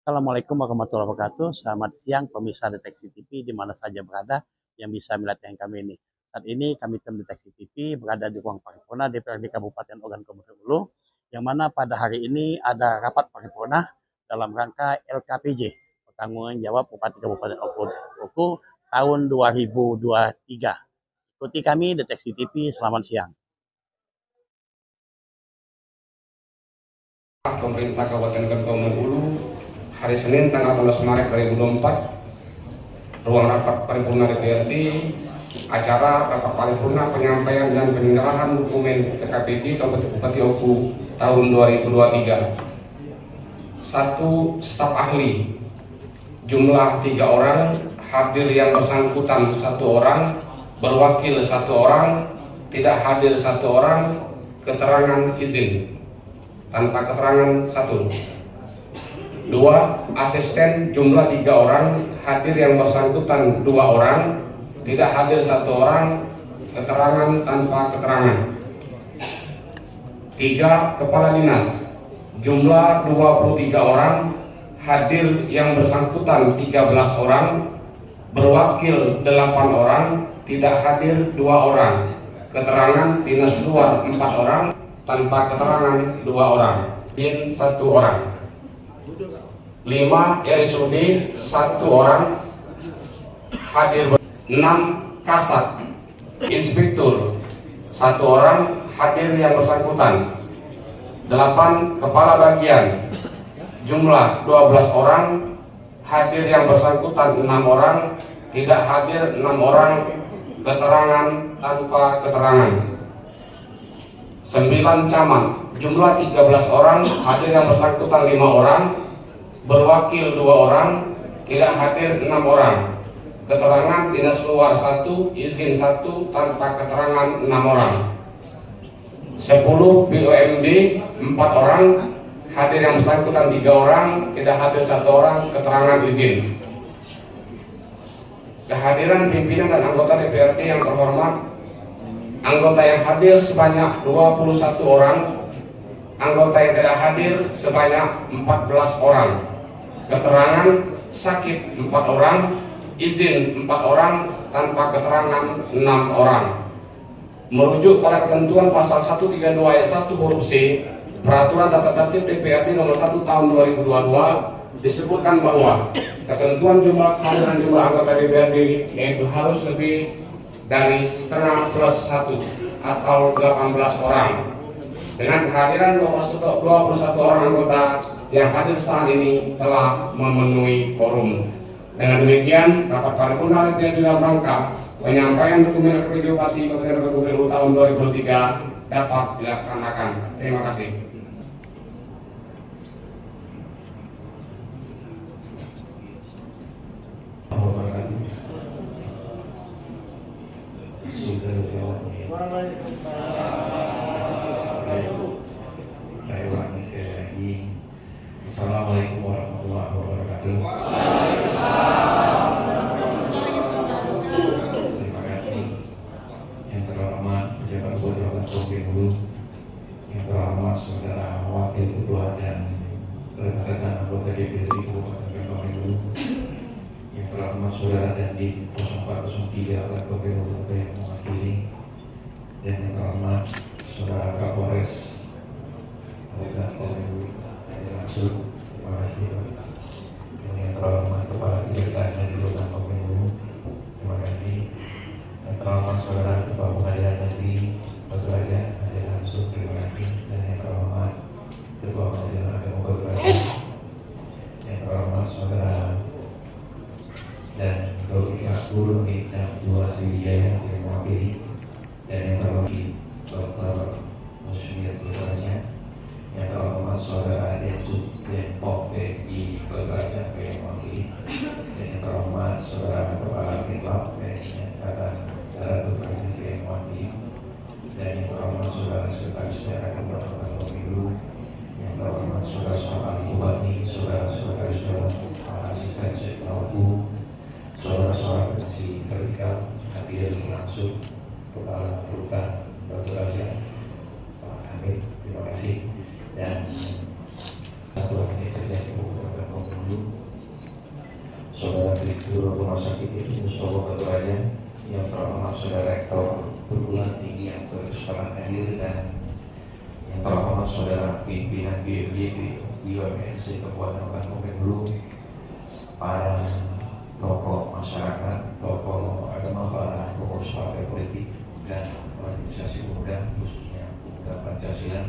Assalamualaikum warahmatullahi wabarakatuh. Selamat siang pemirsa Deteksi TV di mana saja berada yang bisa melihat yang kami ini. Saat ini kami tim Deteksi TV berada di ruang paripurna DPRD Kabupaten Ogan Komering Ulu, yang mana pada hari ini ada rapat paripurna dalam rangka LKPJ, pertanggungan jawab Bupati Kabupaten Oku tahun 2023. Ikuti kami Deteksi TV, selamat siang. Pemerintah Kabupaten Ogan Komering Ulu hari Senin tanggal 16 Maret 2024, ruang rapat paripurna DPRD, acara rapat paripurna penyampaian dan penyerahan dokumen LKPJ Kabupaten Bupati Oku tahun 2023. 1. Staf ahli jumlah 3 orang, hadir yang bersangkutan 1 orang, berwakil 1 orang, tidak hadir 1 orang, keterangan izin tanpa keterangan 1. 2. Asisten jumlah 3 orang, hadir yang bersangkutan 2 orang, tidak hadir 1 orang, keterangan tanpa keterangan. 3. Kepala dinas jumlah 23 orang, hadir yang bersangkutan 13 orang, berwakil 8 orang, tidak hadir 2 orang, keterangan dinas luar 4 orang, tanpa keterangan 2 orang, izin 1 orang. 5. RSUD 1 orang, hadir 6. Kasat inspektur 1 orang, hadir yang bersangkutan. 8. Kepala bagian jumlah 12 orang, hadir yang bersangkutan 6 orang, tidak hadir 6 orang, keterangan tanpa keterangan. 9. Camat jumlah 13 orang, hadir yang bersangkutan 5 orang, berwakil 2 orang, tidak hadir 6 orang, keterangan dinas luar 1, izin 1, tanpa keterangan 6 orang. 10. BUMD 4 orang, hadir yang bersangkutan 3 orang, tidak hadir 1 orang, keterangan izin. Kehadiran pimpinan dan anggota DPRD yang terhormat, anggota yang hadir sebanyak 21 orang, anggota yang tidak hadir sebanyak 14 orang, keterangan sakit 4 orang, izin 4 orang, tanpa keterangan 6 orang. Merujuk pada ketentuan pasal 132 ayat 1 huruf C Peraturan Tata Tertib DPRD nomor 1 tahun 2022 disebutkan bahwa ketentuan jumlah kehadiran jumlah anggota DPRD yaitu harus lebih dari setengah plus 1 atau 18 orang. Dengan kehadiran 21 orang anggota yang hadir saat ini telah memenuhi quorum. Dengan demikian, rapat paripurna DPRD dalam rangka penyampaian dokumen LKPJ Bupati Kabupaten Ogan Komering Ulu tahun 2023 dapat dilaksanakan. Terima kasih. Saya ulangi sekali lagi. Assalamualaikum warahmatullahi wabarakatuh. Terima kasih yang terhormat pejabat Bupati Ogan Komering Ulu, yang terhormat saudara wakil ketua dan rekan-rekan anggota DPRD Kabupaten Ogan Komering Ulu, yang terhormat saudara Dandim 0403 Ogan Komering Ulu yang mewakili, dan yang terhormat saudara Kapolres Ogan Komering Ulu langsung. Terima kasih. Yang terhormat Kepala Kejaksaan Negeri Ogan Komering Ulu, terima kasih. Yang terhormat saudara Ketua Pengadilan Negeri Batu Raja Hadir langsung, terima kasih. Dan yang terhormat Ketua Pengadilan Agama Batu Raja, yang terhormat saudara dan Guru Nikam 2 Sriwijaya yang mewakili, dan yang terhormat Dr. Musmir Batu, yang terhormat saudara Densus Denpom PI Batu Raja yang mewakili, dan yang terhormat saudara Kepala Kitab Saudara Batu Raja yang mewakili, dan yang terhormat saudara Sekretaris Daerah Kabupaten Ogan Komering Ulu, yang terhormat saudara Bupati, saudara-saudara asisten Seknapu, saudara-saudara pensi vertikal, hadir langsung, Kepala Rutan Batu Raja Pak Hamid, terima kasih. Dan satu ini terjadi beberapa minggu Direktur Rumah Sakit Ibnu Mustofa Batu Raja, yang terhormat Saudara Rektor Perguruan Tinggi yang berkesempatan hadir, dan yang terhormat Saudara pimpinan BPD BUMNC Kabupaten Kabupaten Belu, para tokoh masyarakat, tokoh agama, para tokoh partai politik dan organisasi pemuda, khususnya pemuda Pancasila,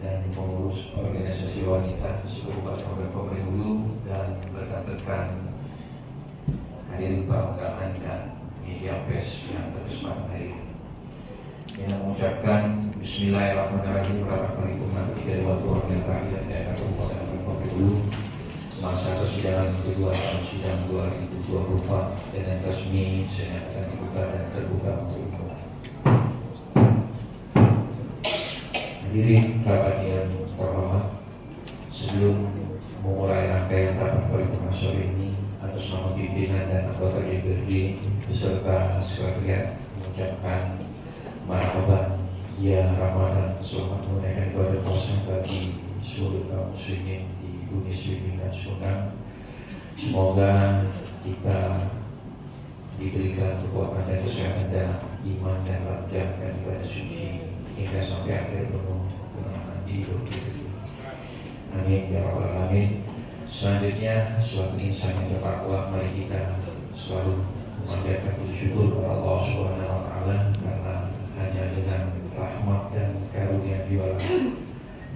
dan pengurus organisasi wanita Kabupaten Kabupaten Belu, dan rekan-rekan hadirin para undangan dan media pers yang berkesempatan hari ini. Yang mengucapkan Bismillahirrahmanirrahim. Rapat paripurna ketiga Dewan Perwakilan Rakyat Daerah Kabupaten Kabupaten Belu, masa persidangan kedua tahun sidang 2024 dengan resmi saya akan dibuka dan terbuka untuk umum. Hadirin rapat yang terhormat, sebelum memulai rangkaian rapat paripurna sore ini, atas nama pimpinan dan anggota DPRD beserta sekretariat mengucapkan marhaban ya Ramadan, selamat menunaikan ibadah puasa bagi seluruh kaum muslimin di bumi suci dan Sumedang. Semoga kita diberikan kekuatan dan kesehatan dan iman dan menjalankan ibadah suci hingga sampai akhir penuh kemenangan di Idul Fitri. Amin ya rabbal alamin. Selanjutnya, suatu insan yang bertakwa, mari kita selalu memanjatkan syukur kepada Allah Subhanahu wa Ta'ala, karena hanya dengan rahmat dan karunia jiwa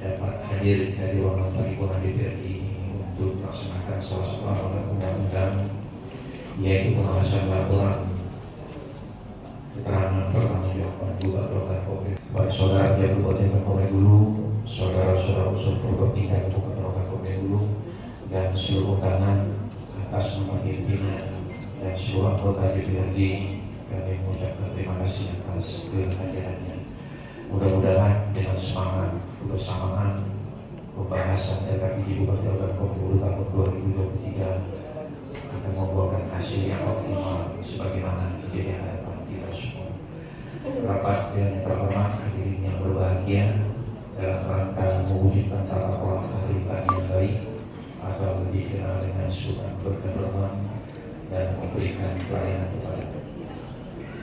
dapat hadir dari ruangan paripurna DPRD ini untuk melaksanakan salah satu amanat undang-undang, yaitu pembahasan laporan keterangan pertanggungjawaban Kabupaten Kabupaten kepada saudara pihak Kabupaten Kabupaten Belu, saudara-saudara unsur perguruan tinggi Kabupaten Kabupaten Belu, dan seluruh undangan. Atas nama pimpinan dan seluruh anggota DPRD, kami mengucapkan terima kasih atas kehadirannya. Mudah-mudahan dengan semangat kebersamaan pembahasan RKPD Bupati Kabupaten tahun 2023 akan membuahkan hasil yang optimal sebagaimana menjadi harapan kita semua. Rapat yang terhormat, hadirin yang berbahagia, dalam rangka mewujudkan tata kelola pemerintahan yang baik, atau lebih dikenal dengan sebutan berkeberagaman, dan memberikan pelayanan kepada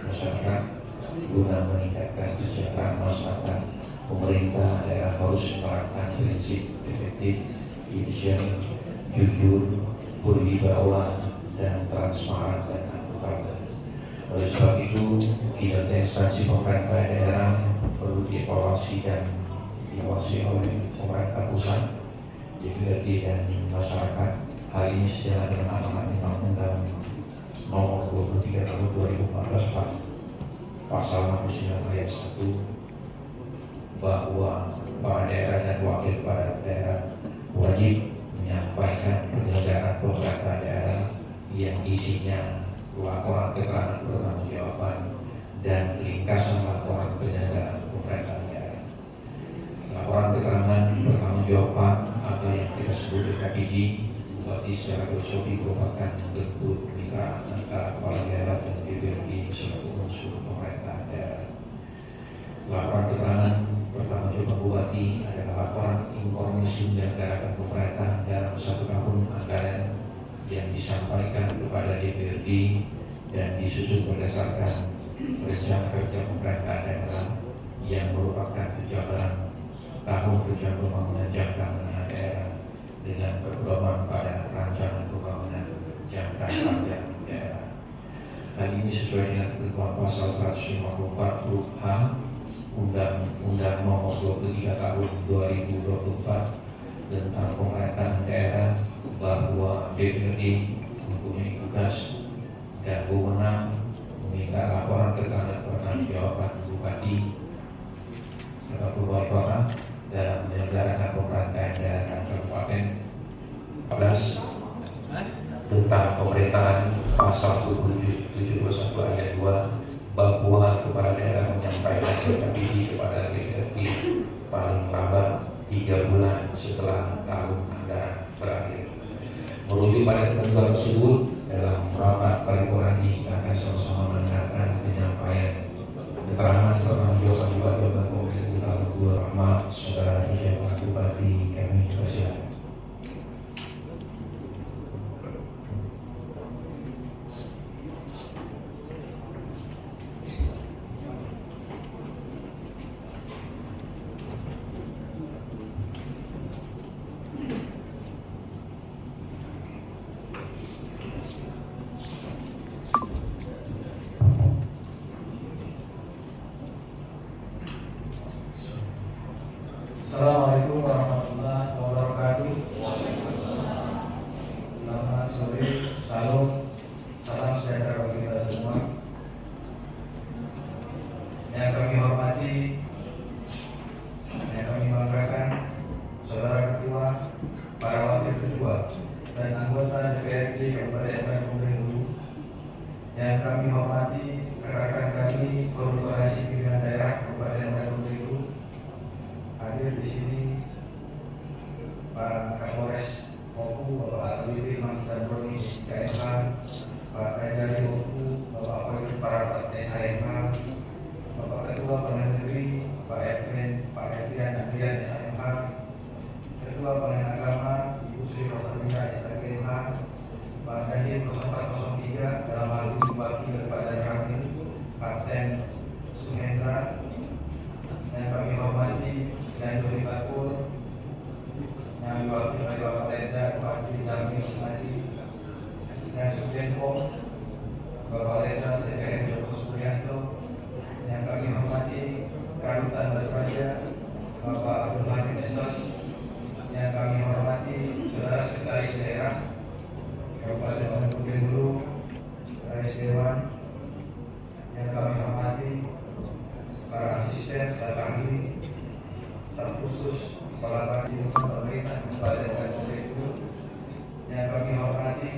masyarakat guna meningkatkan kesejahteraan masyarakat. Pemerintah daerah harus menerapkan prinsip efektif, efisien, jujur, berwibawa, dan transparan dan akutabel. Oleh sebab itu, kinerja instansi pemerintah daerah perlu dievaluasi dan diawasi oleh pemerintah pusat, DPRD dan masyarakat. Hal ini sejalan dengan amanat Undang-Undang Nomor 23 Tahun 2014 Pasal 69 ayat 1, bahwa kepala daerah dan wakil kepala daerah wajib menyampaikan penyelenggaraan pemerintah daerah yang isinya laporan keterangan pertanggungjawaban dan ringkasan laporan penyelenggaraan pemerintah daerah. Laporan keterangan pertanggungjawaban atau yang kita sebut KPJ berarti secara filosofi merupakan bentuk kemitraan antara kepala daerah dan DPRD selaku unsur pemerintah daerah. Laporan keterangan pertanggungjawaban bupati adalah laporan informasi menyelenggarakan pemerintah dalam satu tahun anggaran yang disampaikan kepada DPRD dan disusun berdasarkan rencana kerja pemerintah daerah yang merupakan penjabaran tahun kerja pembangunan jangka menengah daerah dengan berpedoman pada rancangan pembangunan jangka panjang daerah. Hal ini sesuai dengan ketentuan pasal 154 huruf H Undang-Undang Nomor 23 Tahun 2024 tentang pemerintahan daerah, bahwa DPRD mempunyai tugas dan wewenang meminta laporan keterangan pertanggungjawaban bupati atau wali kota dalam menyelenggarakan pemerintahan daerah kabupaten. 14 tentang pemerintahan pasal 71 ayat 2, bahwa kepala daerah menyampaikan KPD kepada DPRD paling lambat 3 bulan setelah tahun anggaran berakhir. Merujuk pada ketentuan tersebut, dalam rapat paripurna ini akan sama-sama mendengarkan penyampaian keterangan pertanggungjawaban Bupati Kabupaten tahun 2 Rahmat Saudara Bupati kami persilakan. Yang kami hormati rekan-rekan kami Korporasi Pimpinan Daerah Kabupaten Bandung Timur, hadir di sini Pak Kapolres Oku, Bapak Atwiti Mantan-Broni SKMH, Pak Kajari Oku, Bapak Wakil Parapat SHMH, Bapak Ketua Permendagri, Pak Efren, Pak Efrian Adrian SHMH, Ketua Pengadilan Agama, Ibu Sri Rosamira SKMH, Pak Dandim 0403 dalam hal ini wakil kepada kami, Pak Ten Suhendra, yang kami hormati dan Doni Bakur, yang diwakili oleh Bapak Lenda, Pak Haji Zami Usmadi, dan Subdenpom, Bapak Lenda CPN Joko Suryanto, yang kami hormati Karutan Berbaja, Bapak Abdul Hamid Esos, yang kami hormati Saudara Sekretaris Daerah Kabupaten Bandung Timur, Rais Dewan, yang kami hormati para asisten, staf ahli, staf khusus, kepala bagian pemerintah Kabupaten Bandung Timur, yang kami hormati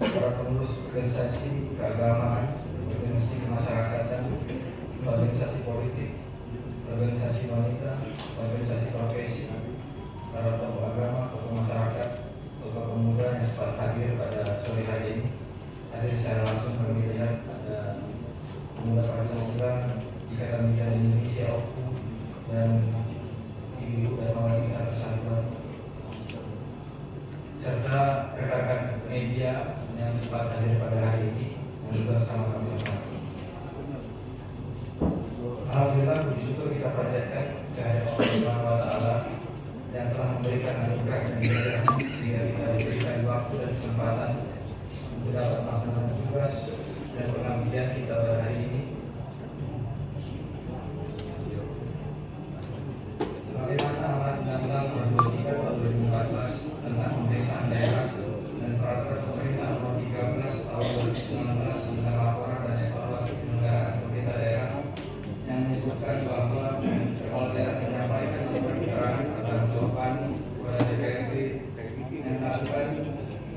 para pengurus organisasi keagamaan, organisasi kemasyarakatan, organisasi politik, organisasi wanita, organisasi profesi, para tokoh agama, tokoh masyarakat, tokoh pemuda yang sempat hadir pada sore hari ini. Hadir secara langsung kami lihat ada Pemuda Partai Islam, Ikatan Bidan Indonesia OKU, dan Ibu dan Wanita Persatuan, serta rekan-rekan media yang sempat hadir pada hari ini dan juga sama kami hormati. Alhamdulillah, puji syukur kita panjatkan kehadirat Allah Subhanahu wa Ta'ala yang telah memberikan anugerah dan hidayah sehingga kita diberikan waktu dan kesempatan untuk dapat melaksanakan tugas dan pengabdian kita pada hari ini. Sebagaimana amanat Undang-Undang Nomor 23 Tahun 2014 tentang pemerintahan daerah dan Peraturan Pemerintah Nomor 13 Tahun 2019 tentang laporan dan evaluasi penyelenggaraan pemerintah daerah yang menyebutkan bahwa kepala daerah menyampaikan surat keterangan atau jawaban kepada DPRD yang melakukan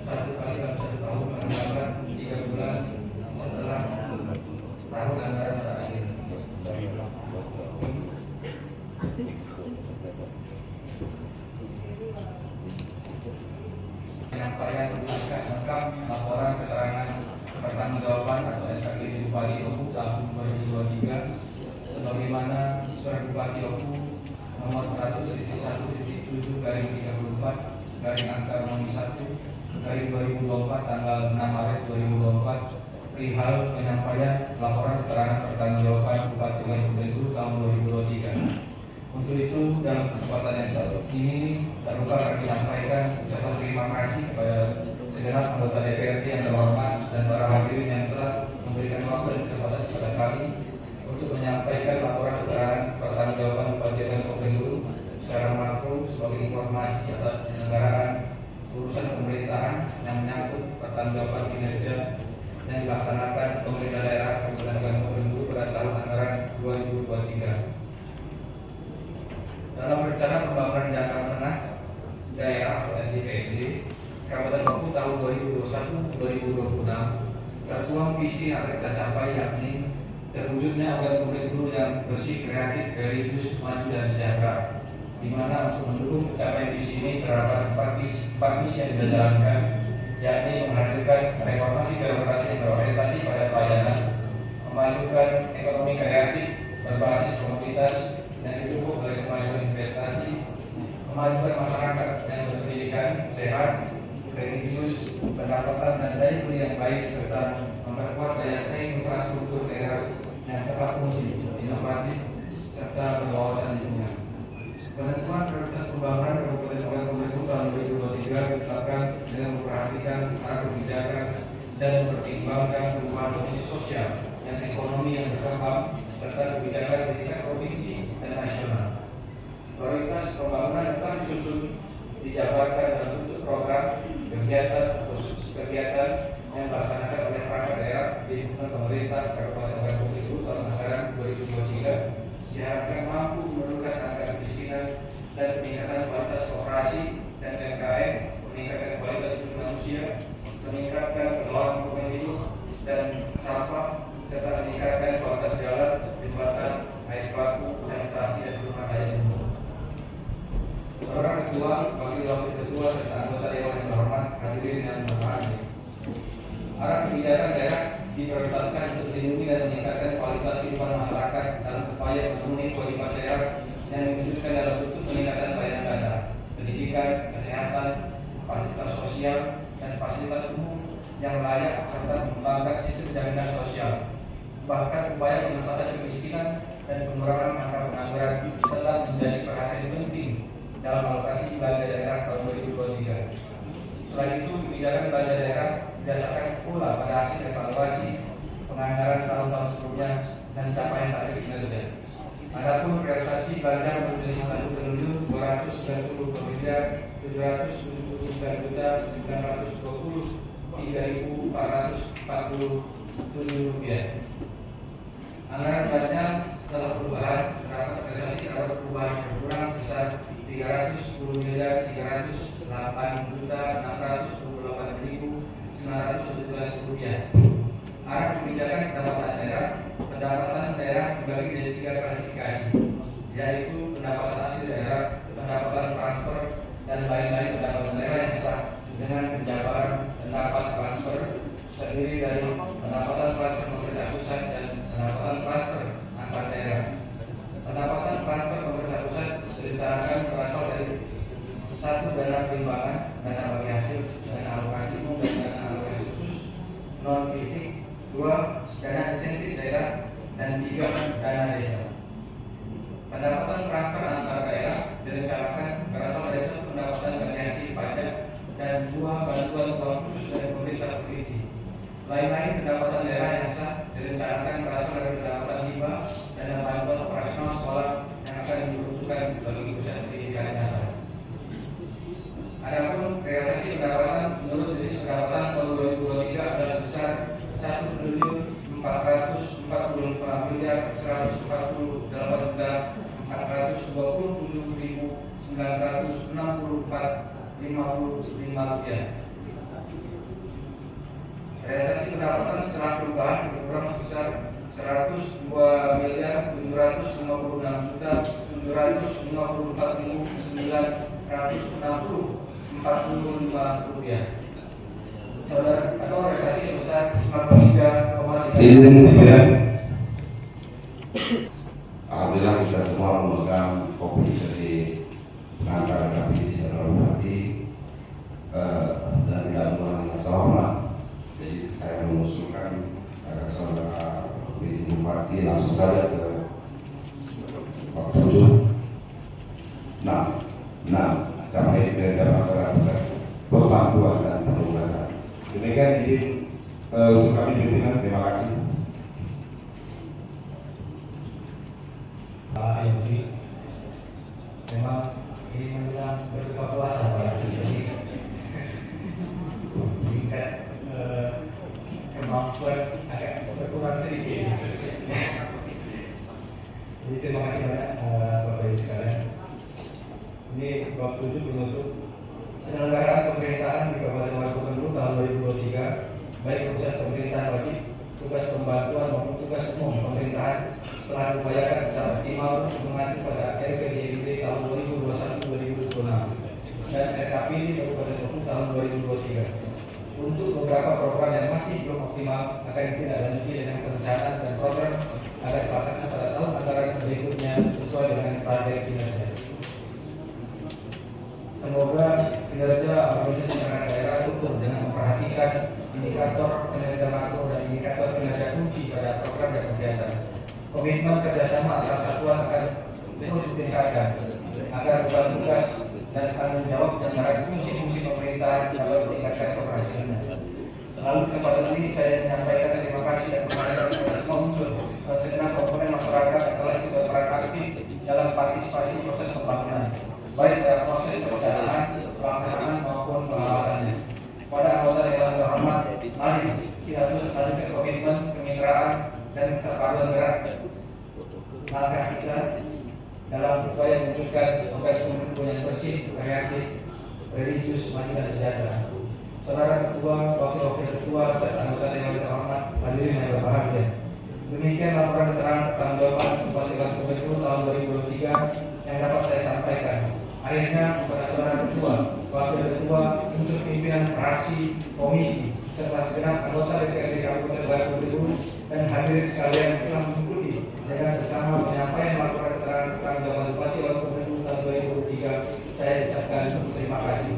1 kali dalam penyampaian naskah lengkap laporan keterangan pertanggungjawaban atau SKG Bupati Oku tahun 2023 sebagaimana Surat Bupati Oku nomor 100.1.34/angka-1/2024 tanggal 6 Maret 2024 perihal penyampaian laporan keterangan pertanggungjawaban Bupati Oku tahun 2023. Untuk itu dalam kesempatan yang ini tak lupa kami sampaikan ucapan terima kasih kepada segenap anggota DPRD yang terhormat dan para hadirin yang telah memberikan waktu dan kesempatan kepada kami untuk menyampaikan laporan keterangan pertanggungjawaban Bupati Oku secara makro sebagai informasi atas penyelenggaraan urusan pemerintahan yang menyangkut pertanggungjawaban kinerja yang dilaksanakan pemerintah daerah Kabupaten Oku pada tahun anggaran 2023. Dalam rencana pembangunan jangka menengah daerah atau SDPD Kabupaten Oku tahun 2021-2026 tertuang visi yang akan kita capai, yakni terwujudnya organ publik guru yang bersih, kreatif, religius, maju dan sejahtera, di mana untuk mendukung pencapaian visi ini terdapat empat misi yang dijalankan, yakni menghadirkan reformasi birokrasi yang berorientasi pada pelayanan, memajukan ekonomi kreatif berbasis komunitas yang didukung oleh kemajuan investasi, kemajuan masyarakat yang berpendidikan sehat, religius, pendapatan dan daya beli yang baik, serta memperkuat daya saing infrastruktur daerah yang tepat fungsi, inovatif, serta berwawasan lingkungan. Penentuan prioritas pembangunan Kabupaten Oku tahun 2023 ditetapkan dengan memperhatikan arah kebijakan dan mempertimbangkan perubahan kondisi sosial dan ekonomi yang berkembang serta kebijakan di tingkat provinsi dan nasional. Prioritas pembangunan telah disusun dijabarkan dalam bentuk program, kegiatan, khusus kegiatan yang dilaksanakan oleh perangkat daerah di lingkungan pemerintah Kabupaten Oku tahun anggaran 2023 diharapkan mampu menurunkan angka kemiskinan dan peningkatan kualitas kooperasi dan UMKM, meningkatkan kualitas hidup manusia, meningkatkan pengelolaan lingkungan hidup dan sampah, serta meningkatkan kualitas jalan, jembatan, air baku, sanitasi dan rumah daya umum. Seorang ketua, wakil ketua, serta anggota dewan yang terhormat, hadirin yang berbahagia. Arah kebijakan daerah diprioritaskan untuk melindungi dan meningkatkan kualitas kehidupan masyarakat dalam upaya memenuhi kewajiban daerah yang diwujudkan dalam bentuk peningkatan pelayanan dasar, pendidikan, kesehatan, fasilitas sosial, dan fasilitas umum yang layak, serta mengembangkan sistem jaminan sosial. Bahkan upaya pengentasan kemiskinan dan pengurangan angka pengangguran telah menjadi perhatian penting dalam alokasi belanja daerah tahun 2023. Selain itu, kebijakan belanja daerah didasarkan pula pada hasil evaluasi penganggaran tahun-tahun sebelumnya dan capaian target kinerja. Adapun realisasi belanja berjumlah 1.279.920.347 rupiah. Anggaran belanja setelah perubahan terdapat realisasi terdapat perubahan berkurang sebesar 310.308.917 rupiah. Arah kebijakan pendapatan daerah dibagi dari 3 klasifikasi, yaitu pendapatan asli daerah, pendapatan transfer, dan lain-lain pendapatan daerah yang sah dengan penjabaran pendapat transfer terdiri dari pendapatan transfer pemerintah pusat dan pendapatan transfer antar daerah. Pendapatan transfer pemerintah pusat direncanakan berasal dari 1. Dana perimbangan, dana bagi hasil, dana alokasi umum dan dana alokasi khusus non fisik. 2. Dana insentif daerah, dan 3. Dana desa. Pendapatan transfer antar daerah direncanakan berasal dari 1. Pendapatan bagi hasil pajak dan 2. Bantuan uang khusus dari pemerintah provinsi. Lain-lain pendapatan daerah yang sah direncanakan berasal dari pendapatan hibah dan bantuan operasional sekolah yang akan diperuntukkan bagi pusat pendidikan dasar. Adapun realisasi pendapatan menurut jenis pendapatan tahun 2023 adalah sebesar 1.447.964 rupiah. Realisasi pendapatan setelah perubahan berkurang sebesar 102.756.945 rupiah. saudara atau organisasi sebesar 93,3. Izin pimpinan. Alhamdulillah kita semua memegang kopi dari pengantar kami Saudara Bupati dan tidak mengurangi sama. Jadi saya mengusulkan agar Saudara Bupati langsung saja ke Pak 7. Nah, sampai dari masyarakat berbantuan dan penugasan. Demikian izin kami pimpinan, terima kasih. Pak Yudi, memang ini menjelang berbuka puasa Pak Yudi, jadi tingkat kemampuan agak berkurang sedikit. Jadi terima kasih banyak Bapak Ibu sekalian. Ini bab 7 menutup penyelenggaraan pemerintahan di Kabupaten Wakatobi tahun 2023, baik urusan pemerintahan wajib, tugas pembantuan maupun tugas umum pemerintahan telah diupayakan secara optimal mengacu pada RPJMD tahun 2021-2026 dan RKPD Kabupaten Wakatobi tahun 2023. Untuk beberapa program yang masih belum optimal akan ditindaklanjuti dengan perencanaan dan program agar dilaksanakan pada tahun anggaran berikutnya sesuai dengan target kinerja. Semoga kinerja organisasi perangkat daerah utuh dengan memperhatikan indikator kinerja makro dan indikator kinerja kunci pada program dan kegiatan. Komitmen kerjasama antar satuan akan terus ditingkatkan agar beban tugas dan tanggung jawab dan meraih fungsi-fungsi pemerintahan dapat meningkatkan keberhasilannya. Lalu kesempatan ini saya menyampaikan terima kasih dan penghargaan kepada semua unsur dan segenap komponen masyarakat yang telah ikut berperan aktif dalam partisipasi proses pembangunan, baik dalam proses perencanaan, pelaksanaan maupun pengawasannya. Pada anggota yang terhormat, mari kita terus lanjutkan komitmen, kemitraan, dan keterpaduan berat langkah kita dalam upaya mewujudkan pembangunan yang bersih, kreatif, religius, maju dan sejahtera. Saudara Ketua, Wakil-Wakil Ketua, serta anggota Dewan terhormat, hadirin yang berbahagia. Demikian laporan keterangan pertanggungjawaban Bupati Wakatobi tahun 2023 yang dapat saya sampaikan. Akhirnya kepada Saudara Ketua, Wakil Ketua, unsur pimpinan fraksi, komisi, serta segenap anggota DPRD Kabupaten Wakatobi dan hadirin sekalian yang telah mengikuti dengan sesama penyampaian laporan keterangan pertanggungjawaban Bupati Wakatobi tahun 2023, saya ucapkan terima kasih.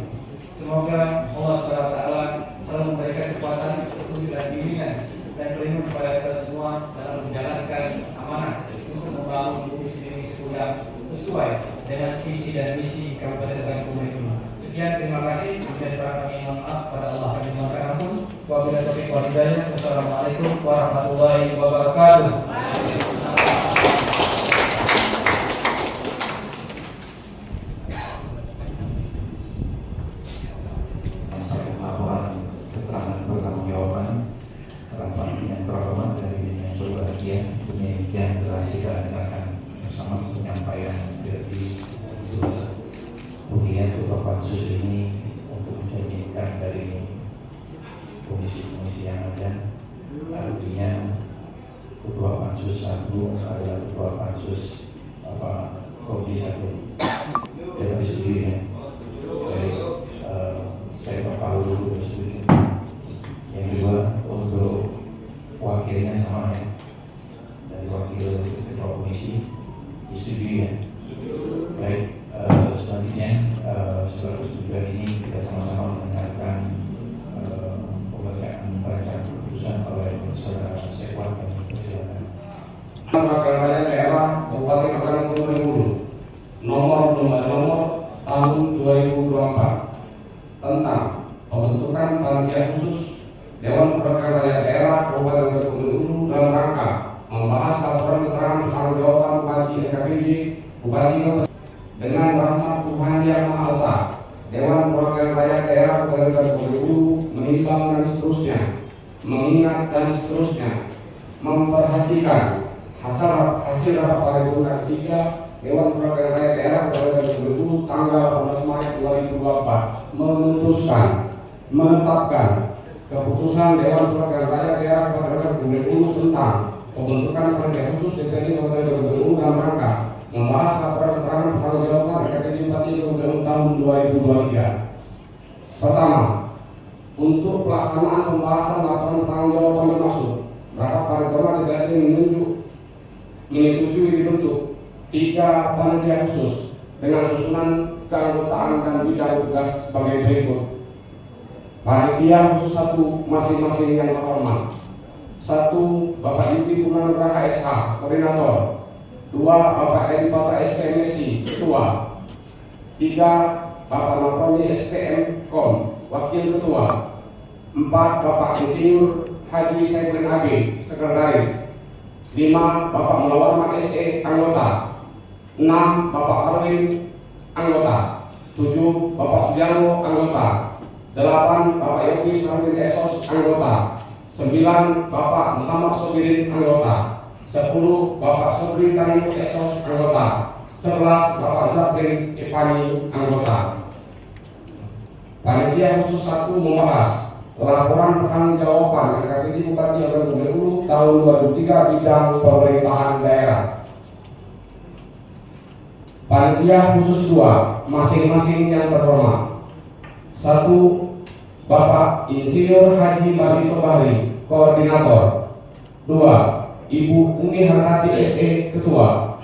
Semoga Allah SWT selalu memberikan kekuatan, petunjuk dan bimbingan dan pelindung kepada kita semua dalam menjalankan amanah untuk membangun Indonesia yang sesuai dengan visi dan misi Kabupaten Wakatobi ini. Sekian, terima kasih. Dan kami mohon maaf pada Allah kami mohon ampun. Wabillahi taufiq wal hidayah. Wassalamualaikum warahmatullahi wabarakatuh. Demikian telah kita adakan bersama penyampaian dari kemudian ketua pansus ini untuk mencerminkan dari komisi-komisi yang ada. Artinya ketua pansus 1 adalah ketua pansus komisi 1 dan disetujui ya. Saya Pak Paulu setuju. Yang kedua untuk wakilnya sama ya, dari wakil ketua komisi disetujui ya. Baik, selanjutnya setelah persetujuan ini kita sama-sama mendengarkan pembacaan bacaan keputusan oleh Saudara Sekwat dan persilakan. Wakil Rakyat Daerah Kabupaten Wakatobi nomor tahun 2024 tentang pembentukan panitia khusus Dewan Perwakilan Rakyat Daerah Kabupaten Wakatobi dalam rangka membahas laporan keterangan pertanggungjawaban Bupati RKPD Bupati dengan rahmat Tuhan Yang Maha Esa. Dewan Perwakilan Rakyat Daerah Kabupaten Wakatobi menimbang dan seterusnya, mengingat dan seterusnya, memperhatikan hasil rapat paripurna ketiga Dewan Perwakilan Rakyat Daerah Kabupaten Wakatobi tanggal 18 Maret 2024 memutuskan menetapkan keputusan Dewan Perwakilan Rakyat Daerah Kabupaten Wakatobi tentang pembentukan panitia khusus DPRD Kabupaten Wakatobi dalam rangka membahas laporan keterangan pertanggungjawaban RKPD Bupati Kabupaten tahun 2023. Pertama, untuk pelaksanaan pembahasan laporan tanggung jawab yang dimaksud. Rapat paripurna DPRD menyetujui dibentuk 3 panitia khusus dengan susunan keanggotaan dan bidang tugas sebagai berikut. Panitia khusus 1 masing-masing yang terhormat. 1. Bapak Yudi Purnanugraha SH, Koordinator. 2. Bapak Edi Fatra SPMSI, Ketua. 3. Bapak Naproni SPM Kom, Wakil Ketua. 4. Bapak Insinyur Haji Saifudin AB, Sekretaris. 5. Bapak Mulawar SE, Anggota. 6. Bapak Arwin, Anggota. 7. Bapak Sujarwo, Anggota. 8. Bapak Yogi Sarwin Esos, Anggota. 9. Bapak Muhammad Sobirin, Anggota. 10. Bapak Sobri Tani Esos, Anggota. 11. Bapak Zabrin Ivani, Anggota. Panitia khusus 1 membahas laporan pertanggungjawaban RKPD Bupati Ogan Komering tahun 2003 bidang pemerintahan daerah. Panitia khusus 2 masing-masing yang terhormat. 1. Bapak Insinyur Haji Bagito Bahri, Koordinator. 2. Ibu Umi Harnati SE, Ketua.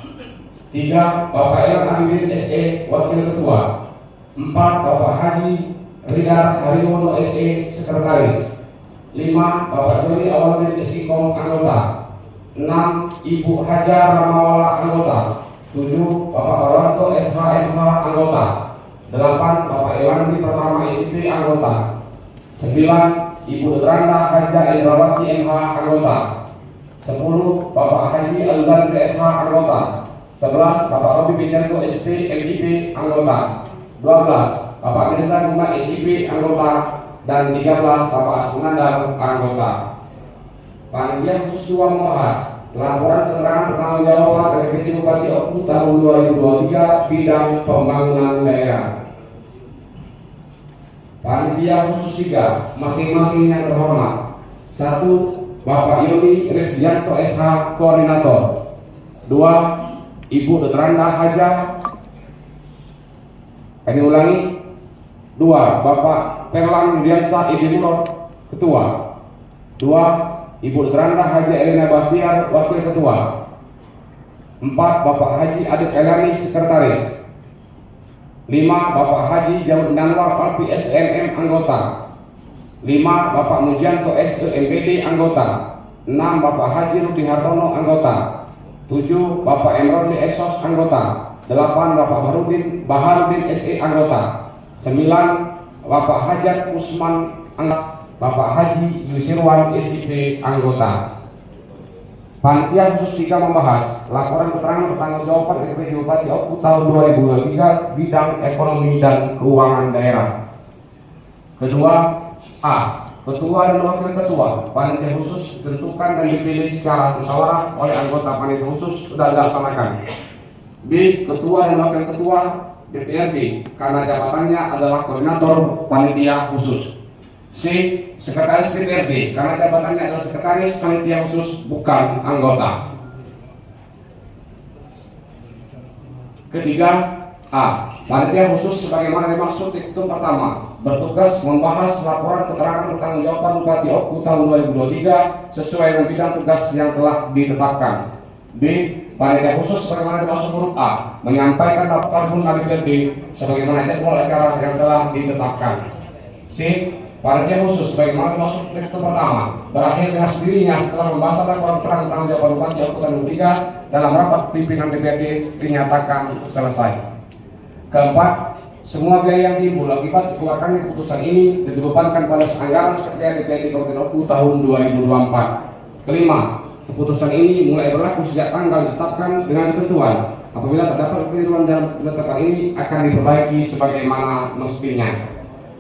3. Bapak Elan Amidin SE, Wakil Ketua. 4. Bapak Haji Ridar Harimono SE, Sekretaris. 5. Bapak Joni Awaludin Esikom, Anggota. 6. Ibu Hajar Ramawala, Anggota. 7. Bapak Oranto SHMH, Anggota. 8. Bapak Ewandi Pertama ICP, Anggota. 9. Ibu Randa Haja Indrawati MH, Anggota. 10. Bapak Haji Alban SH, Anggota. 11. Bapak Robi Bijanto SP MIP, Anggota. 12. Bapak Mirza Guma SIP, Anggota. Dan 13. Bapak Asmunandar, Anggota. Panitia khusus 2 membahas laporan keterangan pertanggungjawaban RKPD Bupati Oku tahun 2023 bidang pembangunan daerah. Panitia khusus 3 masing-masing yang terhormat. 1. Bapak Yoni Resdianto SH, Koordinator. 2. Ibu Detranda Haja. Kami ulangi. 2. Bapak Perlan Rudiansa Ibu Murad, Ketua. 2. Ibu Detranda Haji Elena Bahtiar, Wakil Ketua. 4. Bapak Haji Adit Elani, Sekretaris. 5. Bapak Haji Jawud Nanwar Alpi SMM, Anggota. 5. Bapak Mujianto SEMBD, Anggota. 6. Bapak Haji Rudi Hartono, Anggota. 7. Bapak Emrodi Esos, Anggota. 8. Bapak Baharudin SE, Anggota. 9. Bapak Hajat Usman Anggas, Bapak Haji Yusirwan SIP, Anggota. Panitia khusus 3 membahas laporan keterangan pertanggungjawaban RKPD Bupati Oku tahun 2023 bidang ekonomi dan keuangan daerah. Kedua, A. Ketua dan wakil ketua panitia khusus ditentukan dan dipilih secara musyawarah oleh anggota panitia khusus sudah dilaksanakan. B. Ketua dan wakil ketua DPRD karena jabatannya adalah koordinator panitia khusus. C. Sekretaris DPRD karena jabatannya adalah sekretaris panitia khusus bukan anggota. Ketiga, A. Panitia khusus sebagaimana dimaksud di ketum pertama bertugas membahas laporan keterangan pertanggungjawaban Bupati Oku tahun 2023 sesuai dengan bidang tugas yang telah ditetapkan. B. Panitia khusus sebagaimana dimaksud huruf A menyampaikan laporan dari DPRD sebagaimana jadwal acara yang telah ditetapkan. C. Panitia khusus sebagaimana dimaksud ketum pertama berakhir dengan sendirinya setelah membahas laporan keterangan pertanggungjawaban Bupati Oku tahun 2023 dalam rapat pimpinan DPRD dinyatakan selesai. Keempat, semua biaya yang timbul akibat dikeluarkannya keputusan ini dibebankan pada anggaran sekretariat DPRD Kabupaten Oku tahun 2024. Kelima, keputusan ini mulai berlaku sejak tanggal ditetapkan dengan ketentuan apabila terdapat kekeliruan dalam penetapan ini akan diperbaiki sebagaimana mestinya.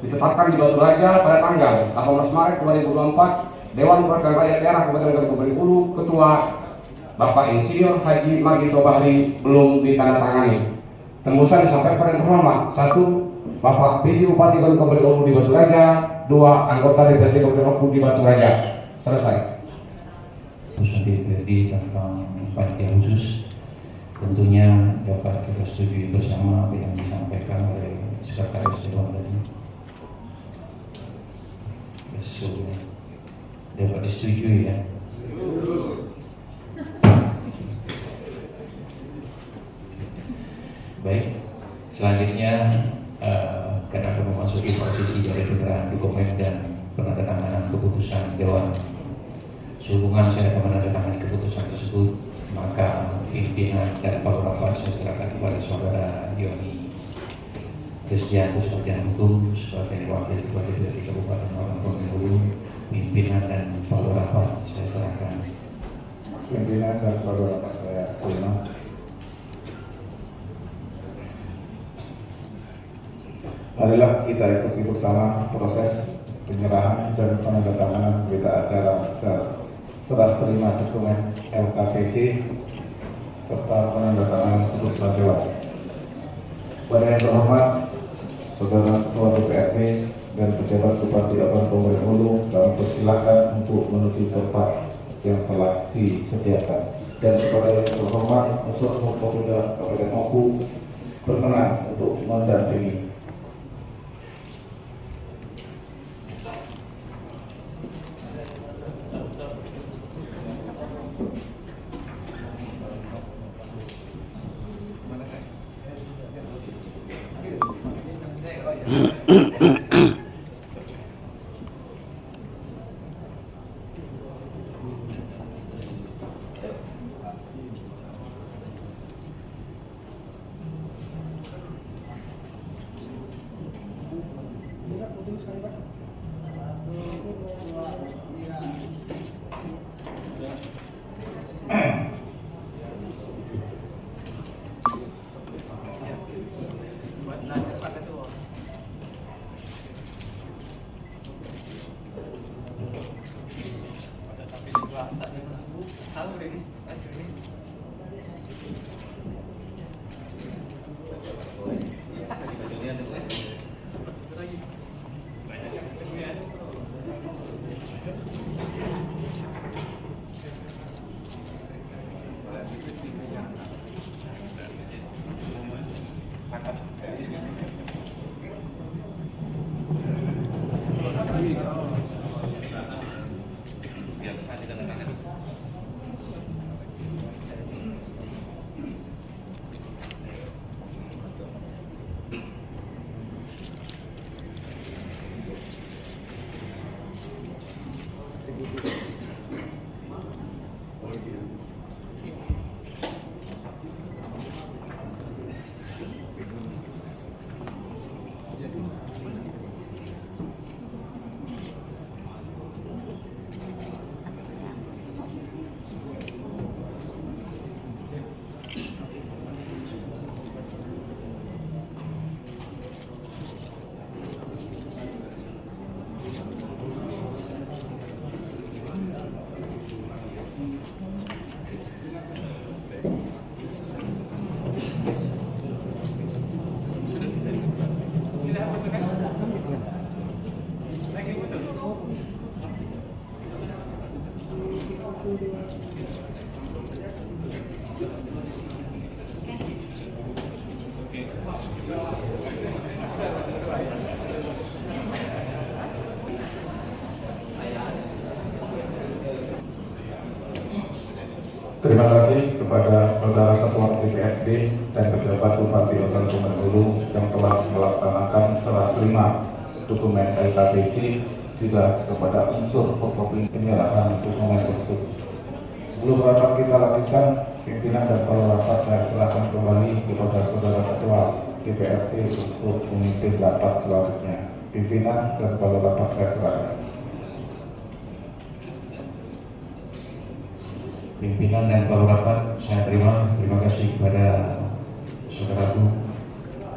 Ditetapkan di Batu Raja pada tanggal 18 Maret 2024, Dewan Perwakilan Rakyat Daerah Kabupaten Komering Ulu, Ketua Bapak Insinyur Haji Bagito Bahri belum ditandatangani. Tembusan disampaikan yang terhormat. 1. Bapak PJ Bupati Komering Ulu di Batu Raja. 2. Anggota DPRD Kabupaten Oku di Batu Raja. Selesai. Putusan DPRD tentang panitia khusus tentunya dapat kita setujui bersama apa yang disampaikan oleh Sekretaris Dewan tadi. disetujui ya. Baik, selanjutnya karena akan memasuki posisi dari penyerahan dokumen dan penandatanganan keputusan Dewan. Sehubungan saya akan menandatangani keputusan tersebut, maka pimpinan dan beberapa saya serahkan kepada saudara Yoni Kristianto Sarjana Hukum sebagai wakil ketua DPRD Kabupaten Bengkulu. Pimpinan dan beberapa saya serahkan. Pimpinan dan beberapa saya terima. Marilah kita ikuti bersama proses penyerahan dan penandatanganan berita acara secara serah terima dokumen LKPJ serta penandatanganan keputusan Dewan. Pada yang terhormat, Saudara Ketua DPRD dan pejabat Bupati Kabupaten Hulu, kami persilakan untuk menuju tempat yang telah disediakan. Dan kepada yang terhormat, unsur Forkopimda Kabupaten Oku berkenan untuk mendampingi. Terima kasih kepada Saudara Ketua DPRD dan pejabat Bupati Kabupaten Hulu yang telah melaksanakan serah terima dokumen LKPJ, juga kepada unsur Forkopimda penyerahan dokumen tersebut. Sebelum rapat kita lanjutkan, pimpinan dan kepala rapat saya serahkan kembali kepada Saudara Ketua DPRD untuk memimpin rapat selanjutnya. Pimpinan dan kepala rapat saya serahkan. Pimpinan dan kepala rapat saya terima kasih kepada saudaraku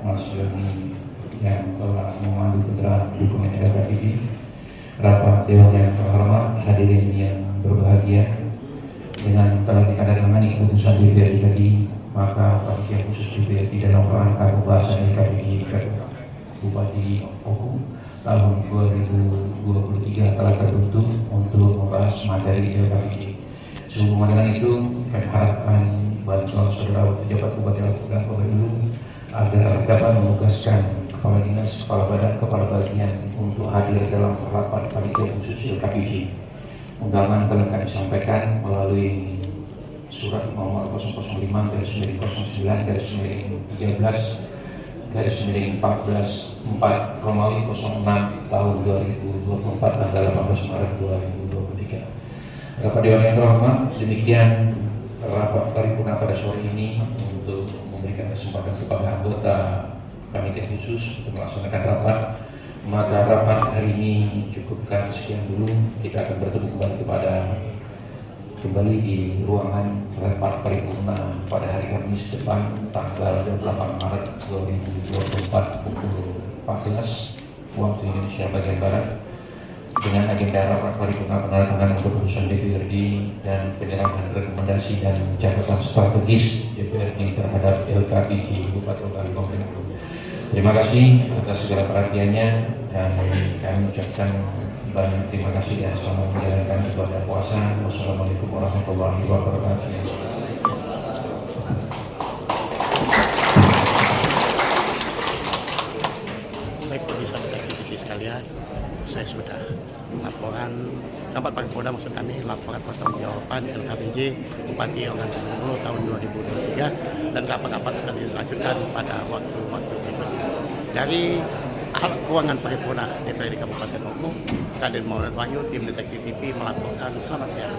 Mas Yoni yang telah memandu penyerahan dokumen LKPJ. Rapat Dewan yang terhormat, hadirin yang berbahagia, dengan telah ditandatangani keputusan DPRD tadi, maka panitia khusus DPRD dalam rangka pembahasan LKPJ Bupati Oku tahun 2023 telah terbentuk untuk membahas materi LKPJ. Sehubungan dengan itu, kami harapkan bantuan saudara pejabat Bupati Kabupaten Hulu agar dapat menugaskan kepala dinas, kepala badan, kepala bagian untuk hadir dalam rapat panitia khusus LKPJ. undangan telah kami sampaikan melalui surat nomor 005/13/14/14/06 tahun 2024 tanggal 18 Maret 2023. Rapat Dewan yang terhormat, demikian rapat paripurna pada sore ini untuk memberikan kesempatan kepada anggota Komite Khusus untuk melaksanakan rapat. Maka rapat hari ini cukupkan sekian dulu. Kita akan bertemu kembali di ruangan rapat paripurna pada hari Kamis depan tanggal 28 Maret 2024 pukul 14 waktu Indonesia bagian Barat dengan agenda rapat paripurna penandatanganan keputusan DPRD dan penyerahan rekomendasi dan catatan strategis DPRD terhadap LKPJ Bupati Kali Kompleng. Terima kasih atas segala perhatiannya dan kami ucapkan banyak terima kasih dan selamat menjalankan ibadah puasa. Wassalamualaikum warahmatullahi wabarakatuh. Baik pemirsa TV sekalian, saya sudah laporan rapat paripurna maksud kami laporan pertanggungjawaban LKPJ Bupati Ogan Komering tahun 2023 dan rapat-rapat akan dilanjutkan pada waktu-waktu berikutnya. Dari ruangan paripurna DPRD Kabupaten Oku, Raden Maulana Wahyu, tim deteksi TV melaporkan. Selamat siang.